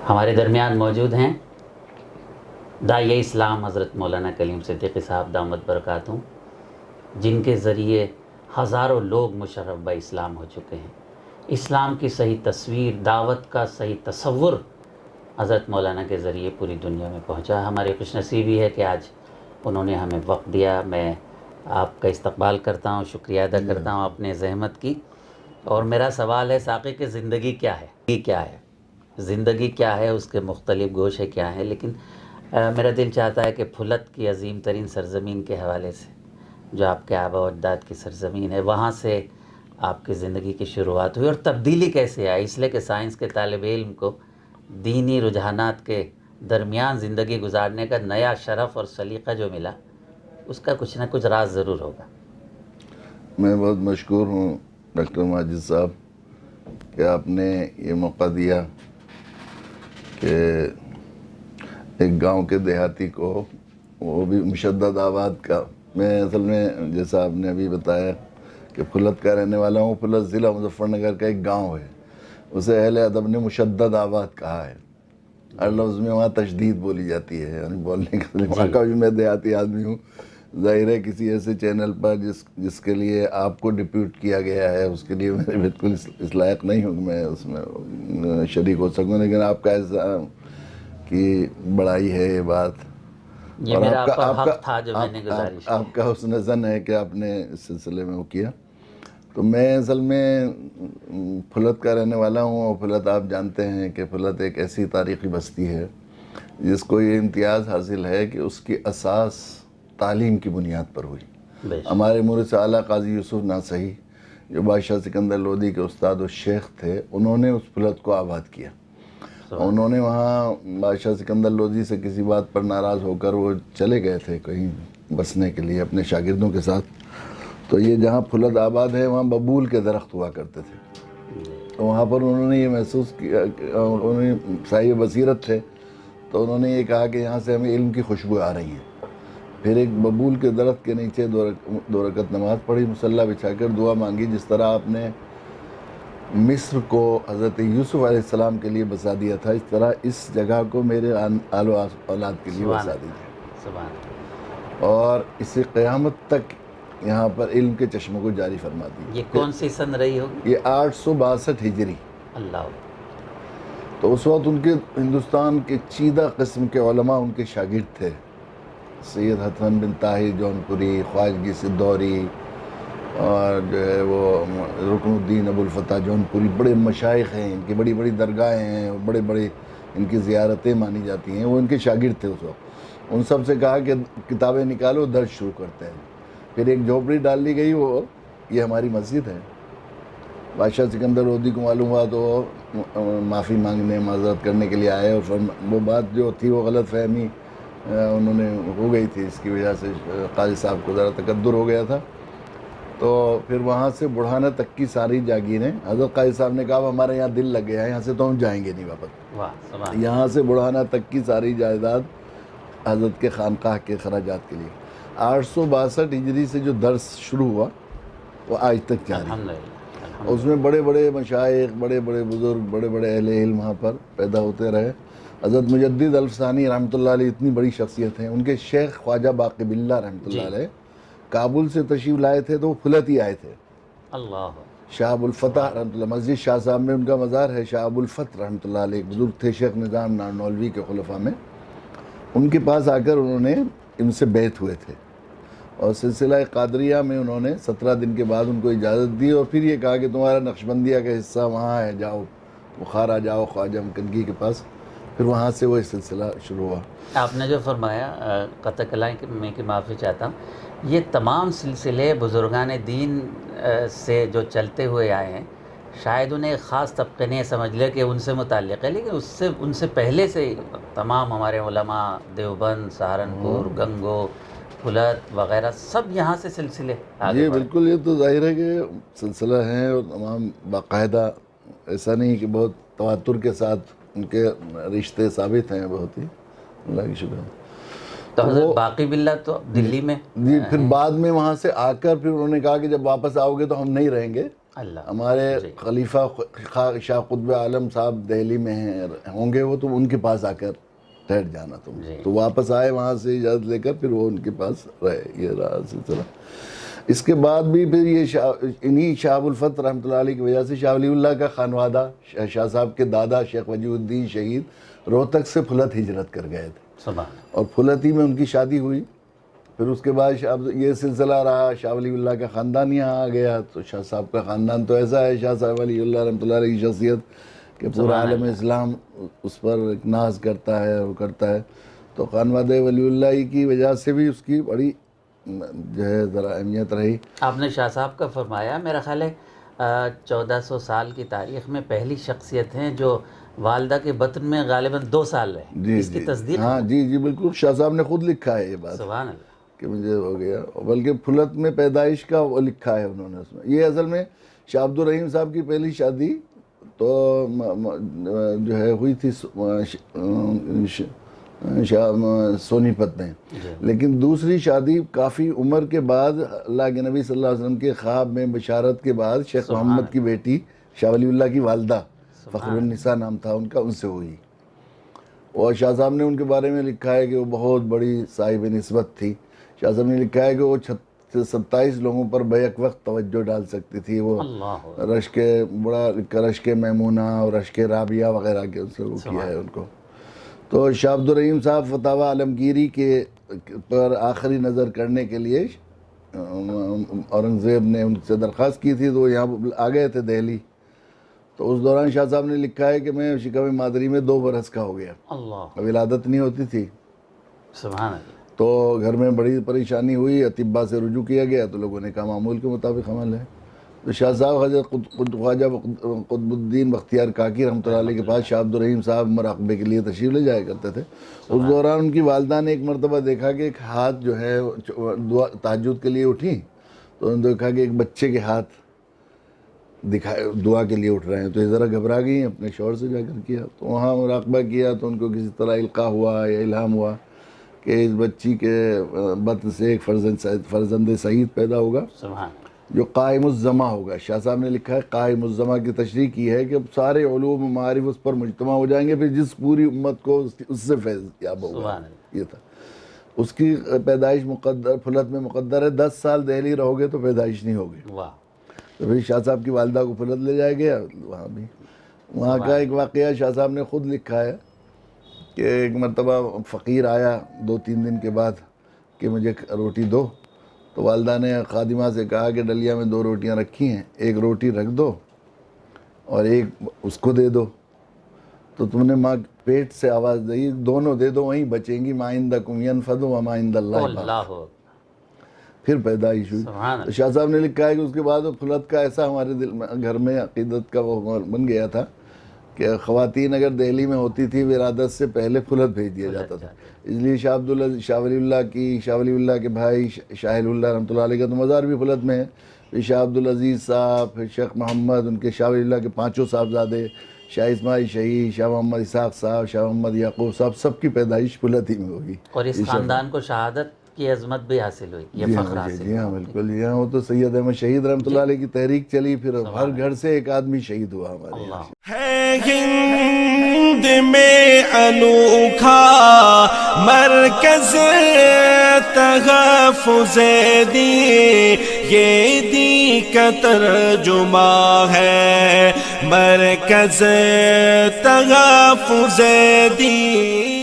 ہمارے درمیان موجود ہیں داعیہ اسلام حضرت مولانا کلیم صدیقی صاحب دامت برکاتہم، جن کے ذریعے ہزاروں لوگ مشرف با اسلام ہو چکے ہیں۔ اسلام کی صحیح تصویر، دعوت کا صحیح تصور حضرت مولانا کے ذریعے پوری دنیا میں پہنچا۔ ہماری خوش نصیبی ہے کہ آج انہوں نے ہمیں وقت دیا۔ میں آپ کا استقبال کرتا ہوں، شکریہ ادا کرتا ہوں اپنے زحمت کی۔ اور میرا سوال ہے ساقی کہ زندگی کیا ہے؟ زندگی کیا ہے، اس کے مختلف گوشے کیا ہیں، لیکن میرا دل چاہتا ہے کہ پھلت کی عظیم ترین سرزمین کے حوالے سے، جو آپ کے آباء و اجداد کی سرزمین ہے، وہاں سے آپ کی زندگی کی شروعات ہوئی اور تبدیلی کیسے آئی؟ اس لیے کہ سائنس کے طالب علم کو دینی رجحانات کے درمیان زندگی گزارنے کا نیا شرف اور سلیقہ جو ملا، اس کا کچھ نہ کچھ راز ضرور ہوگا۔ میں بہت مشکور ہوں ڈاکٹر ماجد صاحب کہ آپ نے یہ موقع دیا کہ ایک گاؤں کے دیہاتی کو، وہ بھی مشدد آباد کا، میں اصل میں جیسا آپ نے ابھی بتایا کہ پھلت کا رہنے والا ہوں۔ پھلت ضلع مظفر نگر کا ایک گاؤں ہے، اسے اہل ادب نے مشدد آباد کہا ہے۔ ہر لفظ میں وہاں تشدید بولی جاتی ہے، یعنی بولنے کا وہاں کا بھی میں دیہاتی آدمی ہوں۔ ظاہر ہے کسی ایسے چینل پر جس کے لیے آپ کو ڈپیوٹ کیا گیا ہے، اس کے لیے میں بالکل اس لائق نہیں ہوں کہ میں اس میں شریک ہو سکوں، لیکن آپ کا ایسا کی بڑائی ہے یہ بات، یہ اور میرا حق تھا جو میں نے گزارش کی۔ آپ کا حسن ظن ہے کہ آپ نے اس سلسلے میں وہ کیا۔ تو میں اصل میں پھلت کا رہنے والا ہوں، اور پھلت آپ جانتے ہیں کہ پھلت ایک ایسی تاریخی بستی ہے جس کو یہ امتیاز حاصل ہے کہ اس کی اساس تعلیم کی بنیاد پر ہوئی۔ ہمارے مورث اعلیٰ قاضی یوسف ناصحی، جو بادشاہ سکندر لودھی کے استاد و شیخ تھے، انہوں نے اس پھلت کو آباد کیا۔ انہوں نے وہاں بادشاہ سکندر لودھی سے کسی بات پر ناراض ہو کر وہ چلے گئے تھے کہیں بسنے کے لیے اپنے شاگردوں کے ساتھ۔ تو یہ جہاں پھلت آباد ہے وہاں ببول کے درخت ہوا کرتے تھے، تو وہاں پر انہوں نے یہ محسوس کیا، انہیں صاحب بصیرت تھے، تو انہوں نے یہ کہا کہ یہاں سے ہمیں علم کی خوشبو آ رہی ہے۔ پھر ایک ببول کے درخت کے نیچے دو رکعت نماز پڑھی، مصلی بچھا کر دعا مانگی، جس طرح آپ نے مصر کو حضرت یوسف علیہ السلام کے لیے بسا دیا تھا، اس طرح اس جگہ کو میرے آل و اولاد کے لیے بسا دیجیے، اور اسے قیامت تک یہاں پر علم کے چشموں کو جاری فرما دیجیے۔ یہ کون سی سن رہی ہوگی؟ یہ 862 ہجری۔ اللہ۔ تو اس وقت ان کے ہندوستان کے چیدہ قسم کے علماء ان کے شاگرد تھے، سید حسن بن طاہر جونپوری، خواجگی سدوری، اور جو ہے وہ رکن الدین ابو الفتح جونپوری، بڑے مشائخ ہیں، ان کی بڑی بڑی درگاہیں ہیں، بڑے بڑے ان کی زیارتیں مانی جاتی ہیں، وہ ان کے شاگرد تھے اس وقت۔ ان سب سے کہا کہ کتابیں نکالو، درس شروع کرتے ہیں۔ پھر ایک جھوپڑی ڈال لی گئی، وہ یہ ہماری مسجد ہے۔ بادشاہ سکندر لودھی کو معلوم ہوا تو معافی مانگنے، معذرت کرنے کے لیے آئے، اور وہ بات جو تھی وہ غلط فہمی انہوں نے ہو گئی تھی، اس کی وجہ سے قاضی صاحب کو ذرا تکدر ہو گیا تھا۔ تو پھر وہاں سے بڑھانہ تک کی ساری جاگیریں، حضرت قاضی صاحب نے کہا ہمارے یہاں دل لگ گیا ہے، یہاں سے تو ہم جائیں گے نہیں واپس۔ یہاں سے بڑھانہ تک کی ساری جائیداد حضرت کے خانقاہ کے خراجات کے لیے۔ 862 ہجری سے جو درس شروع ہوا وہ آج تک جاری ہے۔ اس میں بڑے بڑے مشائخ، بڑے بڑے بزرگ، بڑے بڑے اہل علم وہاں پر پیدا ہوتے رہے۔ حضرت مجدد الفسانی رحمۃ اللہ علیہ اتنی بڑی شخصیت ہیں، ان کے شیخ خواجہ باقی باللہ رحمۃ اللہ علیہ کابل سے تشریف لائے تھے تو وہ پھلت ہی آئے تھے۔ اللہ۔ شاہ ابو الفتح رحمۃ اللہ، مسجد شاہ صاحب میں ان کا مزار ہے۔ شاہ ابو الفتح رحمۃ اللہ علیہ ایک بزرگ تھے، شیخ نظام نانولوی کے خلفاء میں، ان کے پاس آ کر انہوں نے ان سے بیعت ہوئے تھے، اور سلسلہ قادریہ میں انہوں نے 17 دن کے بعد ان کو اجازت دی، اور پھر یہ کہا کہ تمہارا نقشبندیہ کا حصہ وہاں ہے، جاؤ بخارا جاؤ خواجہ مکنگی کے پاس۔ پھر وہاں سے وہ سلسلہ شروع ہوا۔ آپ نے جو فرمایا، قطع کلام میں کی معافی چاہتا ہوں، یہ تمام سلسلے بزرگان دین سے جو چلتے ہوئے آئے ہیں، شاید انہیں ایک خاص طبقے نے سمجھ لیا کہ ان سے متعلق ہے، لیکن ان سے پہلے سے تمام ہمارے علماء دیوبند، سہارنپور، گنگو، پھلت وغیرہ سب یہاں سے سلسلے آگے جی بڑھے۔ بالکل، یہ تو ظاہر ہے کہ سلسلہ ہیں، اور تمام باقاعدہ، ایسا نہیں کہ بہت تواتر کے ساتھ ان کے رشتے ثابت ہیں، بہت ہی اللہ کی شکر ہے۔ تو حضرت باقی باللہ تو دلی میں جی پھر بعد میں وہاں سے آ کر پھر انہوں نے کہا کہ جب واپس آؤ گے تو ہم نہیں رہیں گے، اللہ ہمارے جی۔ خلیفہ شاہ قطب عالم صاحب دہلی میں ہوں گے وہ، تو ان کے پاس آ کر ٹھہر جانا تم۔ جی۔ تو واپس آئے وہاں سے اجازت لے کر، پھر وہ ان کے پاس رہے، یہ رہا سلسلہ۔ اس کے بعد بھی پھر یہ انہی شاہ ابو الفتح رحمۃ اللہ علیہ کی وجہ سے شاہ ولی اللہ کا خانوادہ، شاہ صاحب کے دادا شیخ وجیہ الدین شہید روہتک سے پھلت ہجرت کر گئے تھے، سبحان اور پھلت ہی میں ان کی شادی ہوئی۔ پھر اس کے بعد یہ سلسلہ رہا، شاہ ولی اللہ کا خاندان یہاں آ گیا۔ تو شاہ صاحب کا خاندان تو ایسا ہے، شاہ صاحب ولی اللہ رحمۃ اللہ علیہ کی شخصیت کہ پورا عالم اسلام اس پر ایک ناز کرتا ہے، وہ کرتا ہے۔ تو خانوادہ ولی اللہ کی وجہ سے بھی اس کی بڑی جو ہے ذرا اہمیت رہی۔ آپ نے شاہ صاحب کا فرمایا، میرا خیال ہے 1400 سال کی تاریخ میں پہلی شخصیت ہیں جو والدہ کے بطن میں غالباً 2 سال رہے، جی اس کی جی تصدیق؟ ہاں جی بالکل، شاہ صاحب نے خود لکھا ہے یہ بات سبحان اللہ۔ کہ مجھے ہو گیا، بلکہ پھلت میں پیدائش کا وہ لکھا ہے انہوں نے اس میں۔ یہ اصل میں شاہ عبد الرحیم صاحب کی پہلی شادی تو جو ہے ہوئی تھی سونی پت میں، لیکن دوسری شادی کافی عمر کے بعد اللہ کے نبی صلی اللہ علیہ وسلم کے خواب میں بشارت کے بعد شیخ محمد کی بیٹی شاہ ولی اللہ کی والدہ فخر النساء نام تھا ان کا، ان سے ہوئی۔ اور شاہ صاحب نے ان کے بارے میں لکھا ہے کہ وہ بہت بڑی صاحب نسبت تھی۔ شاہ صاحب نے لکھا ہے کہ وہ 27 لوگوں پر بیک وقت توجہ ڈال سکتی تھی۔ وہ رشک میمونہ اور رشک رابعہ وغیرہ کے ان سے وہ کیا ہے ان کو۔ تو شاہ عبد الرحیم صاحب فتاوی عالمگیری کے پر آخری نظر کرنے کے لیے اورنگزیب نے ان سے درخواست کی تھی، تو وہ یہاں آ گئے تھے دہلی۔ تو اس دوران شاہ صاحب نے لکھا ہے کہ میں شکم مادری میں 2 برس کا ہو گیا، ولادت نہیں ہوتی تھی۔ سبحان اللہ۔ تو گھر میں بڑی پریشانی ہوئی، اطباء سے رجوع کیا گیا، تو لوگوں نے کہا معمول کے مطابق حمل ہے۔ تو شاہ صاحب حضرت خواجہ قطب الدین بختیار کاکی رحمۃ اللہ علیہ کے پاس شاہ عبد الرحیم صاحب مراقبے کے لیے تشریف لے جایا کرتے تھے۔ اس دوران ان کی والدہ نے ایک مرتبہ دیکھا کہ ایک ہاتھ جو ہے تہجد کے لیے اٹھی، تو انہوں نے دیکھا کہ ایک بچے کے ہاتھ دعا کے لیے اٹھ رہے ہیں، تو یہ ذرا گھبرا گئی، اپنے شوہر سے جا کر کیا، تو وہاں مراقبہ کیا تو ان کو کسی طرح القاء ہوا یا الہام ہوا کہ اس بچی کے بطن سے ایک فرزند سعید پیدا ہوگا جو قائم الزمہ ہوگا۔ شاہ صاحب نے لکھا ہے قائم الزمہ کی تشریح کی ہے کہ سارے علوم و معارف اس پر مجتمع ہو جائیں گے، پھر جس پوری امت کو اس سے فیض یاب ہوگا۔ یہ تھا اس کی پیدائش پھلت میں مقدر ہے، 10 سال دہلی رہو گے تو پیدائش نہیں ہوگی۔ تو پھر شاہ صاحب کی والدہ کو پھلت لے جایا گیا، وہاں کا ایک واقعہ شاہ صاحب نے خود لکھا ہے کہ ایک مرتبہ فقیر آیا 2-3 دن کے بعد کہ مجھے روٹی دو، تو والدہ نے خادمہ سے کہا کہ ڈلیا میں 2 روٹیاں رکھی ہیں، ایک روٹی رکھ دو اور ایک اس کو دے دو۔ تو تم نے ماں پیٹ سے آواز دی، دونوں دے دو، وہیں بچیں گی، ما عندکم ینفد وما عند اللہ باق۔ پھر پیدائش ہوئی۔ تو شاہ صاحب نے لکھا ہے کہ اس کے بعد وہ پھلت کا ایسا ہمارے دل میں گھر میں عقیدت کا وہ بن گیا تھا کہ خواتین اگر دہلی میں ہوتی تھی ولادت سے پہلے پھلت بھیج دیا جاتا تھا۔ اس لیے شاہ ولی اللہ کے بھائی شاہ اللہ رحمۃ اللہ علیہ کا تو مزار بھی پھلت میں ہے، پھر شاہ عبدالعزیز صاحب، پھر شیخ محمد، ان کے شاہ ولی اللہ کے 5 صاحبزادے، شاہ اسماعیل شہید، شاہ محمد اسحاق صاحب، شاہ محمد یعقوب صاحب، سب کی پیدائش پھلت ہی میں ہوگی۔ اور اس خاندان کو شہادت کی عظمت بھی حاصل ہوئی، یہ فخر حاصل۔ جی ہاں بالکل، یہاں وہ تو سید احمد شہید رحمۃ اللہ علیہ کی تحریک چلی، پھر ہر گھر سے ایک آدمی شہید ہوا ہمارے یہاں۔ ہے ہند میں انوکھا مرکز تحفظ دین، یہ دین کا ترجمہ ہے مرکز تحفظ دین۔